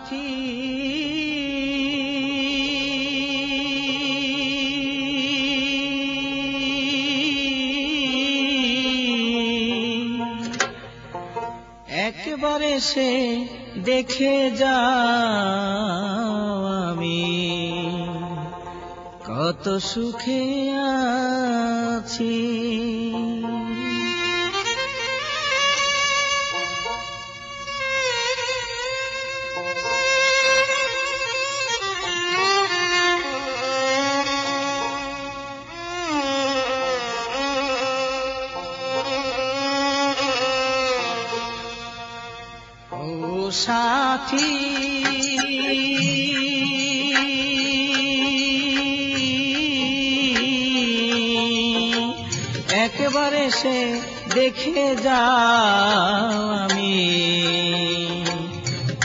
সাথী একবারে সে দেখে যাও আমি কত সুখে আছি। ও সাথী একবারে সে দেখে যাও আমি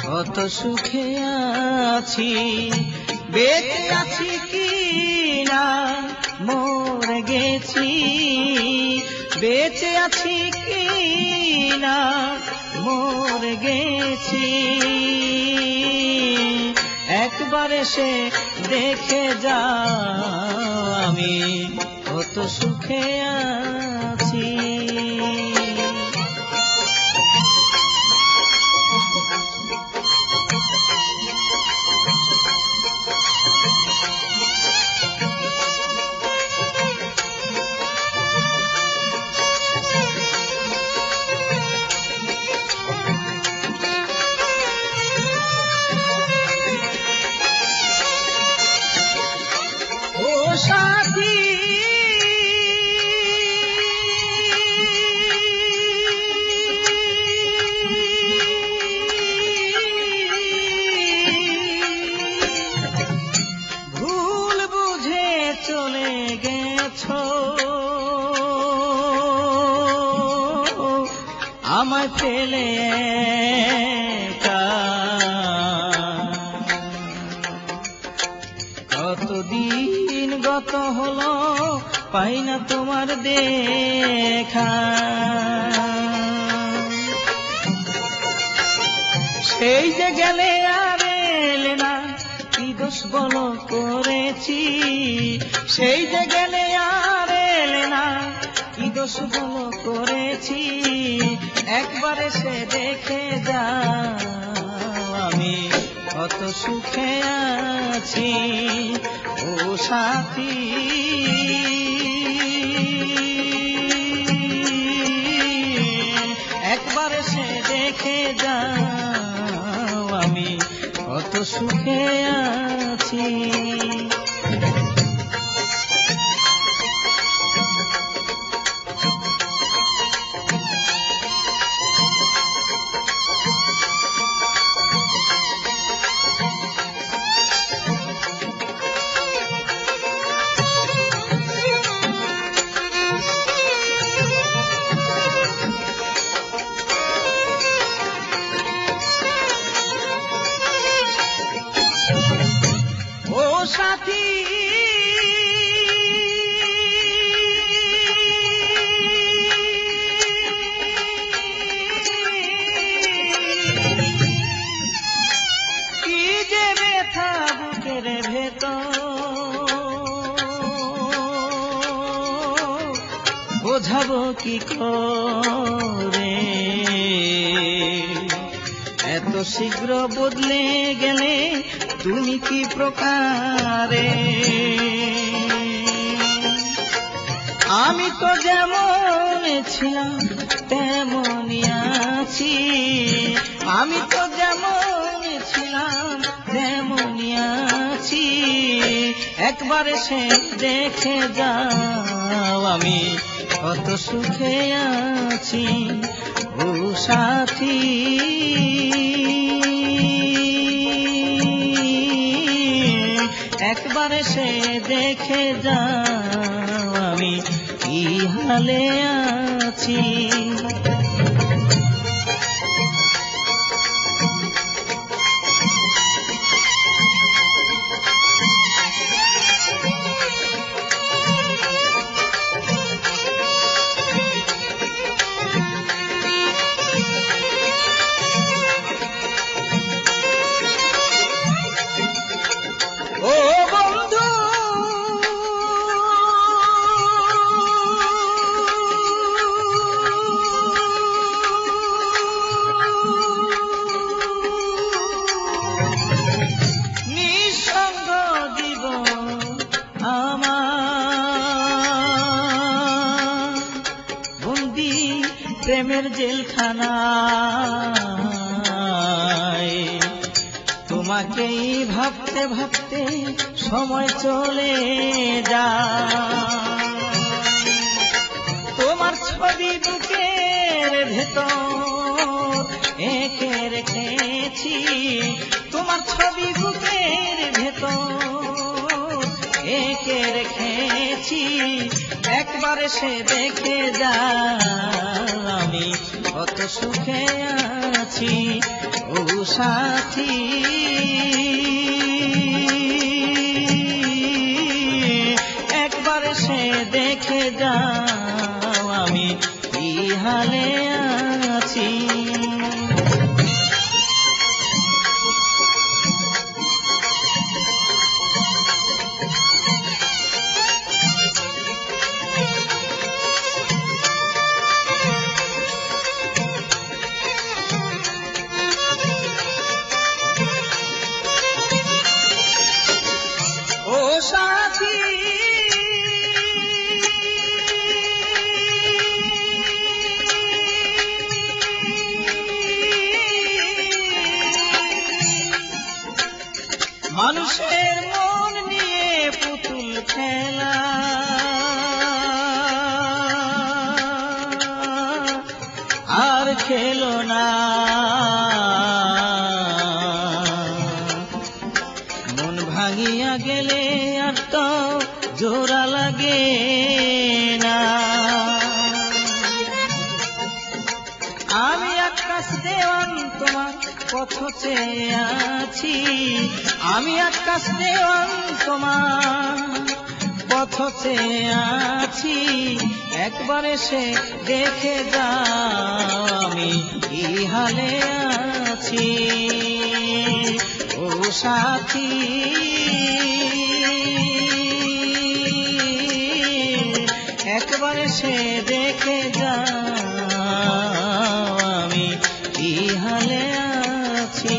কত সুখে আছি। বেঁচে আছি কি না মরে গেছি, বেঁচে আছি কি না মরে গেছি। একবারে সে দেখে যাও আমি কত সুখে আছি। ও সাথী ভুল বুঝে চলে গেছো, আমায় ফেলে একা। কতদিন গত হলো পাই না তোমার দেখা, সেই যে গেলে আর এলে না কি দোষ বলো করেছি, সেই যে গেলে আর এলে না কি দোষ বলো করেছি। একবারে সে দেখে যাও আমি কত সুখে আছি। ও সাথী একবারে সে দেখে যাও আমি কত সুখে আছি। ও সাথী কি যে ব্যথা বুকের ভেতর বোঝাবো কি করে, এত শীঘ্র বদলে গেলে তুমি কি প্রকারে। আমি তো যেমন ছিলাম তেমনই আছি, আমি তো যেমন ছিলাম তেমনই আছি। একবারে সে দেখে যাও আমি কত সুখে আছি। ও সাথী একবারে সে দেখে যাও আমি কি হালে আছি। প্রেমের জেলখানায়। তোমাকেই ভাবতে ভাবতে সময় চলে যায়। তোমার ছবি বুকের ভেতর এঁকে রেখেছি, তোমার ছবি বুকের ভেতর এঁকে রেখেছি। একবার সে দেখে যা, আমি কত সুখে আছি ও সাথী। একবার সে দেখে যা, আমি কি হালে আছি। ও সাথী, মানুষের মন নিয়ে পুতুল খেলা আর খেলো না। মন ভাঙিয়া গেলে আর তো জোড়া লাগে না। আমি আকাশ দেওয়ান তোমার পথ চেয়ে আছি, আমি আকাশ দেওয়ান তোমার পথ চেয়ে আছি। একবার এসে দেখে যাও, আমি কি হালে আছি ও সাথী। একবার এসে দেখে যাও, আমি কি হালে আছি।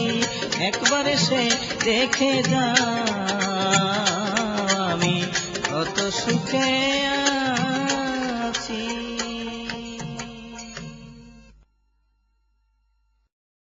একবার এসে দেখে যাও, আমি কত সুখে আছি।